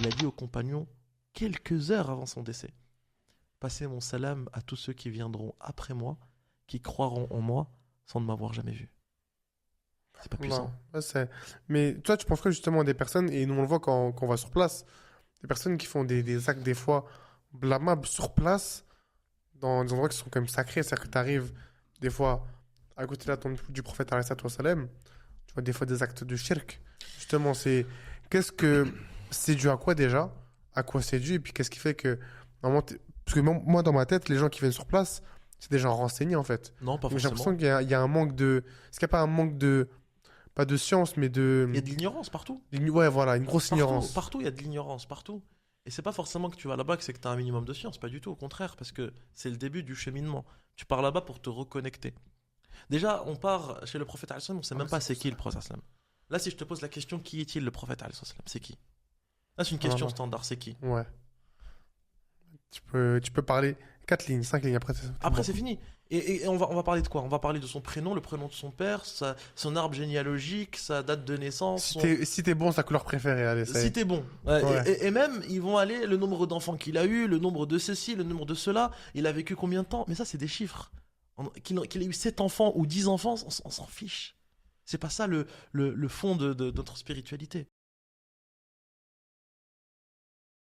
il a dit aux compagnons, quelques heures avant son décès, passez mon salam à tous ceux qui viendront après moi, qui croiront en moi, sans ne m'avoir jamais vu. C'est pas Non. puissant? Ouais, mais toi, tu penses quoi justement des personnes, et nous on le voit quand on va sur place, des personnes qui font des actes des fois blâmables sur place, dans des endroits qui sont quand même sacrés. C'est-à-dire que tu arrives des fois à côté de la tombe du prophète alayhi salatu wassalam, tu vois des fois des actes de shirk. Justement, qu'est-ce que c'est dû à quoi déjà? À quoi c'est dû? Et puis qu'est-ce qui fait que normalement, parce que moi dans ma tête, les gens qui viennent sur place, c'est des gens renseignés en fait. Non, pas Donc j'ai l'impression forcément. qu'il y a un manque de. Est-ce qu'il n'y a pas un manque de. Pas de science, mais Il y a de l'ignorance partout. Ouais, voilà, une grosse Partout, ignorance. partout, il y a de l'ignorance, partout. Et c'est pas forcément que tu vas là-bas que c'est que tu as un minimum de science, pas du tout, au contraire, parce que c'est le début du cheminement. Tu pars là-bas pour te reconnecter. Déjà, on part chez le prophète al-Islam, on sait Ah, même mais pas c'est c'est pour qui ça. le prophète al-Islam. Là, si je te pose la question, qui est-il le prophète al-Islam? C'est qui? Là, c'est une Ah, non, question non. standard, c'est qui? Ouais. Tu peux parler 4 lignes, 5 lignes après, c'est Après, bon. c'est fini. Et on va parler de quoi? On va parler de son prénom, le prénom de son père, son arbre généalogique, sa date de naissance, Si t'es bon, sa couleur préférée, allez, ça y si est. t'es bon. Ouais, Ouais. et même, ils vont aller le nombre d'enfants qu'il a eu, le nombre de ceci, le nombre de cela. Il a vécu combien de temps? Mais ça, c'est des chiffres. Qu'il ait eu 7 enfants ou 10 enfants, on s'en fiche. C'est pas ça le fond de notre spiritualité.